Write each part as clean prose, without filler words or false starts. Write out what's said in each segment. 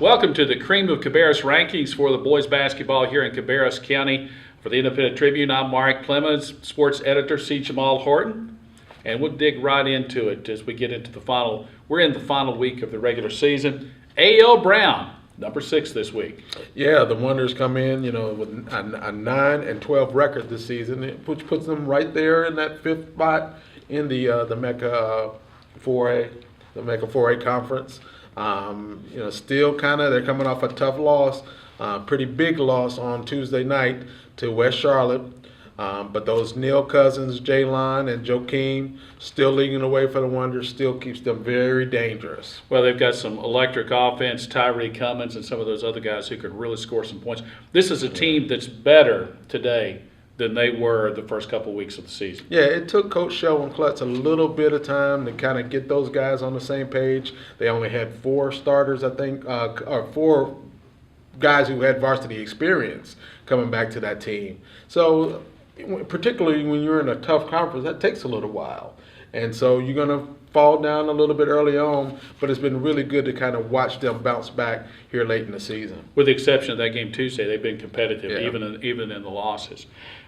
Welcome to the Cream of Cabarrus rankings for the boys basketball here in Cabarrus County. For the Independent Tribune, I'm Mark Plemmons, Sports Editor C. Jemal Horton. And we'll dig right into it as we get into the final. We're in the final week of the regular season. A.L. Brown, number 6 this week. Yeah, the Wonders come in, with a 9-12 record this season, which puts them right there in that 5th spot in the Mecca 4A, the Mecca 4A conference. Still they're coming off a tough loss, pretty big loss on Tuesday night to West Charlotte. But those Neil Cousins, Jalon, and Joakim still leading the way for the Wonders, still keeps them very dangerous. Well, they've got some electric offense, Tyree Cummins and some of those other guys who could really score some points. This is a team that's better today than they were the first couple weeks of the season. Yeah, it took Coach Shelton Klutz a little bit of time to kind of get those guys on the same page. They only had 4 starters, I think, or 4 guys who had varsity experience coming back to that team. So particularly when you're in a tough conference, that takes a little while. And so you're going to fall down a little bit early on, but it's been really good to kind of watch them bounce back here late in the season. With the exception of that game Tuesday, they've been competitive, even in the losses.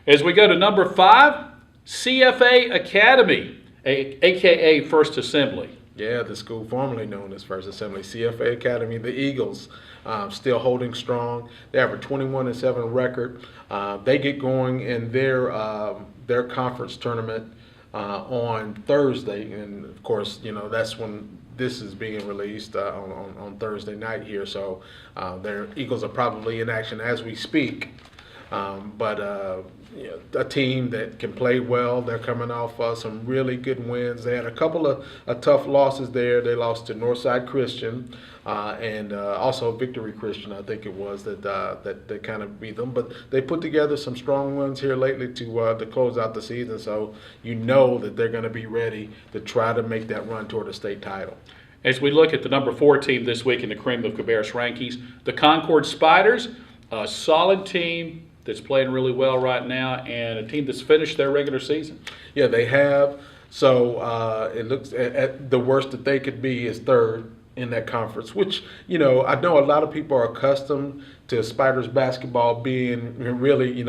As we go to number 5, CFA Academy, a.k.a. First Assembly. Yeah, the school formerly known as First Assembly. CFA Academy, the Eagles, still holding strong. They have a 21-7 record. They get going in their conference tournament on Thursday, and of course, that's when this is being released on Thursday night here. So their Eagles are probably in action as we speak. But a team that can play well. They're coming off some really good wins. They had a couple of tough losses there. They lost to Northside Christian and also Hickory Christian, I think it was, that kind of beat them. But they put together some strong ones here lately to close out the season. So that they're going to be ready to try to make that run toward a state title. As we look at the number 4 team this week in the Cream of Cabarrus rankings, the Concord Spiders, a solid team that's playing really well right now, and a team that's finished their regular season. Yeah, they have. So it looks at the worst that they could be is 3rd in that conference, which, I know a lot of people are accustomed to Spiders basketball being really,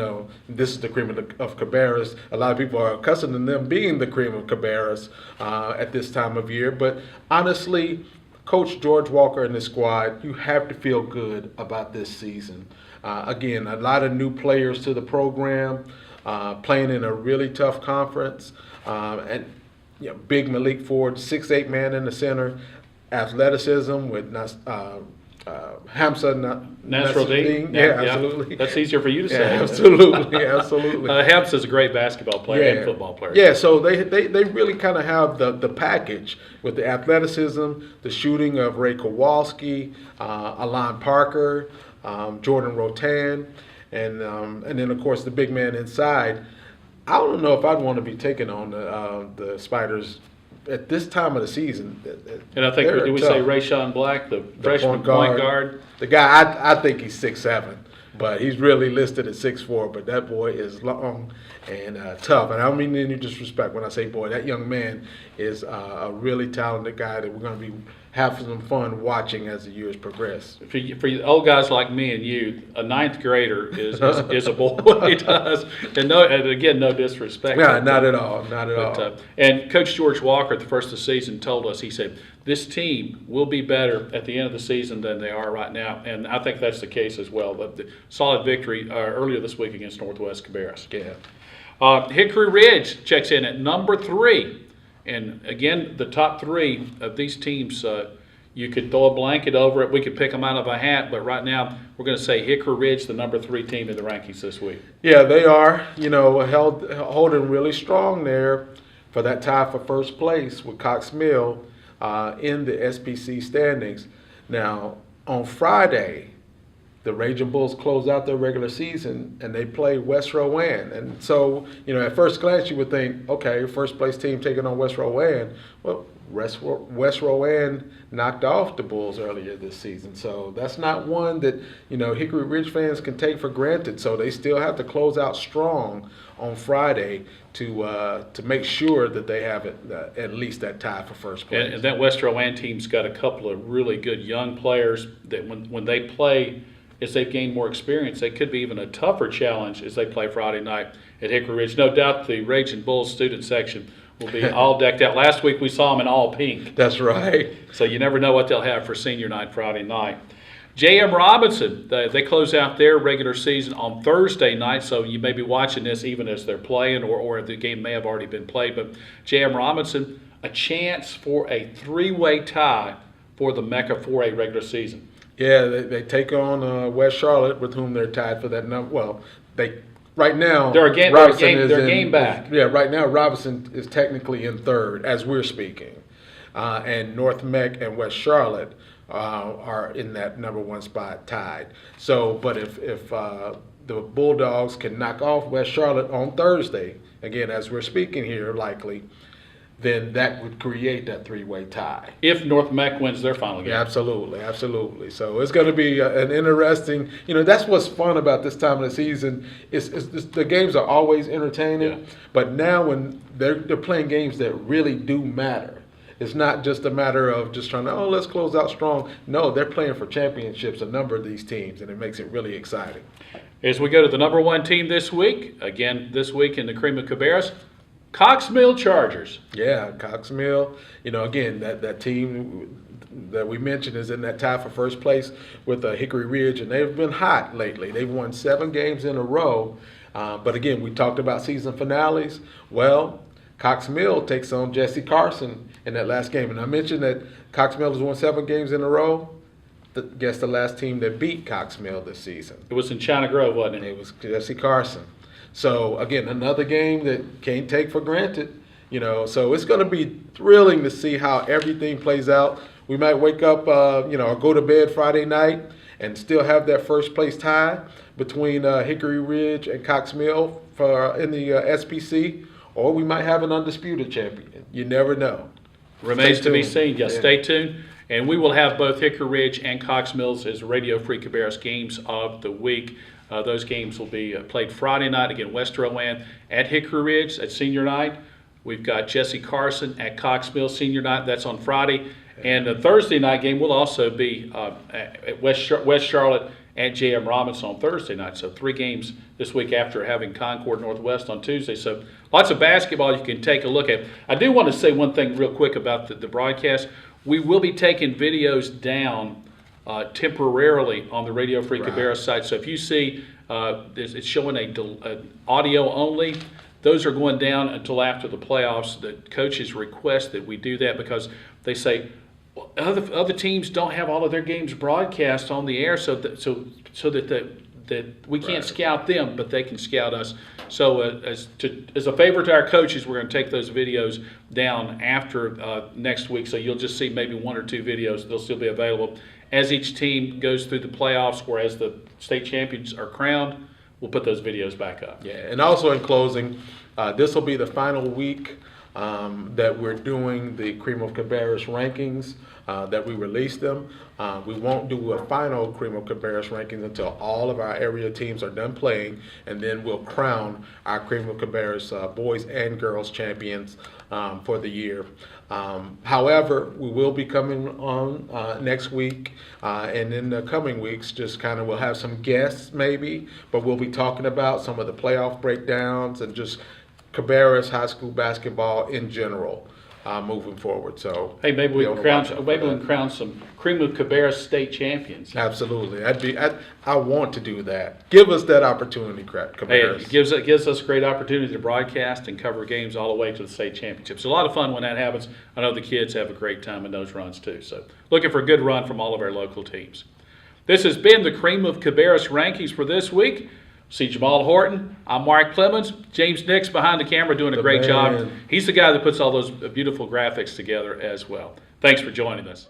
this is the Cream of Cabarrus. A lot of people are accustomed to them being the Cream of Cabarrus at this time of year. But honestly, Coach George Walker and his squad, you have to feel good about this season. Again, a lot of new players to the program, playing in a really tough conference, and big Malik Ford, 6'8" man in the center, athleticism with Hamza Nasruddin. Yeah, absolutely. That's easier for you to say. Yeah, absolutely, absolutely. Hamza's a great basketball player and football player. Yeah, so they really kind of have the package with the athleticism, the shooting of Ray Kowalski, Alon Parker, Jordan Rotan, and then of course the big man inside. I don't know if I'd want to be taking on the Spiders at this time of the season. And I think we say Rayshawn Black, the freshman point guard. The guy, I think he's 6'7", but he's really listed at 6'4". But that boy is long and tough. And I don't mean any disrespect when I say boy. That young man is a really talented guy that we're going to be having some fun watching as the years progress. For you old guys like me and you, a 9th grader is a boy. He does. And again, no disrespect. Yeah, not at all. Not at all. And Coach George Walker at the first of the season told us, he said, this team will be better at the end of the season than they are right now. And I think that's the case as well. But the solid victory earlier this week against Northwest Cabarrus. Yeah. Hickory Ridge checks in at number 3. And again, the top 3 of these teams, you could throw a blanket over it. We could pick them out of a hat. But right now, we're going to say Hickory Ridge, the number 3 team in the rankings this week. Yeah, they are, holding really strong there for that tie for first place with Cox Mill in the SPC standings. Now, on Friday, the Raging Bulls close out their regular season and they play West Rowan. And so, at first glance you would think, okay, first place team taking on West Rowan. Well, West Rowan knocked off the Bulls earlier this season. So that's not one that, Hickory Ridge fans can take for granted. So they still have to close out strong on Friday to make sure that they have at least that tie for first place. And that West Rowan team's got a couple of really good young players that when they play, as they've gained more experience, they could be even a tougher challenge as they play Friday night at Hickory Ridge. No doubt the Raging Bulls student section will be all decked out. Last week we saw them in all pink. That's right. So you never know what they'll have for senior night Friday night. J.M. Robertson, they close out their regular season on Thursday night, so you may be watching this even as they're playing or the game may have already been played. But J.M. Robertson, a chance for a three-way tie for the Mecca 4A regular season. Yeah, they take on West Charlotte, with whom they're tied for that number. Well, right now they're a game back. Yeah, right now Robertson is technically in third as we're speaking, and North Mech and West Charlotte are in that number one spot tied. So, but if the Bulldogs can knock off West Charlotte on Thursday, again as we're speaking here, likely, then that would create that three-way tie. If North Mech wins their final game. Yeah, absolutely. So it's going to be an interesting, that's what's fun about this time of the season. Is the games are always entertaining, but now when they're playing games that really do matter. It's not just a matter of just trying to, let's close out strong. No, they're playing for championships, a number of these teams, and it makes it really exciting. As we go to the number one team this week, again this week in the Cream of Cabarrus, Cox Mill Chargers. Yeah, Cox Mill. Again, that team that we mentioned is in that tie for first place with Hickory Ridge, and they've been hot lately. They've won 7 games in a row. But again, we talked about season finales. Well, Cox Mill takes on Jesse Carson in that last game. And I mentioned that Cox Mill has won 7 games in a row. Guess the last team that beat Cox Mill this season. It was in China Grove, wasn't it? It was Jesse Carson. So, again, another game that can't take for granted, So it's going to be thrilling to see how everything plays out. We might wake up, or go to bed Friday night and still have that first place tie between Hickory Ridge and Cox Mill in the SPC, or we might have an undisputed champion. You never know. Remains to be seen. Yeah, stay tuned. And we will have both Hickory Ridge and Cox Mills as Radio Free Cabarrus games of the week. Those games will be played Friday night. Again, West Rowan at Hickory Ridge at senior night. We've got Jesse Carson at Cox Mill senior night. That's on Friday. And the Thursday night game will also be at West Charlotte at J.M. Robinson on Thursday night. So 3 games this week after having Concord Northwest on Tuesday. So lots of basketball you can take a look at. I do want to say one thing real quick about the broadcast. We will be taking videos down temporarily on the Radio Free Cabarrus site. So if you see it's showing a audio only, those are going down until after the playoffs. The coaches request that we do that because they say other teams don't have all of their games broadcast on the air, so that we can't scout them, but they can scout us. So as a favor to our coaches, we're going to take those videos down after next week. So you'll just see maybe 1 or 2 videos. They'll still be available as each team goes through the playoffs, or as the state champions are crowned. We'll put those videos back up. Yeah, and also in closing, this will be the final week that we're doing the Cream of Cabarrus rankings, that we release them. We won't do a final Cream of Cabarrus rankings until all of our area teams are done playing, and then we'll crown our Cream of Cabarrus boys and girls champions for the year. However, we will be coming on next week, and in the coming weeks, just kind of we'll have some guests maybe, but we'll be talking about some of the playoff breakdowns and just Cabarrus high school basketball in general moving forward. So hey, maybe we can crown some Cream of Cabarrus state champions. Absolutely, I want to do that. Give us that opportunity, Cabarrus. Hey, it gives us a great opportunity to broadcast and cover games all the way to the state championships. A lot of fun when that happens. I know the kids have a great time in those runs too. So looking for a good run from all of our local teams. This has been the Cream of Cabarrus rankings for this week. See Jemal Horton. I'm Mark Plemmons. James Nix behind the camera doing a great job. He's the guy that puts all those beautiful graphics together as well. Thanks for joining us.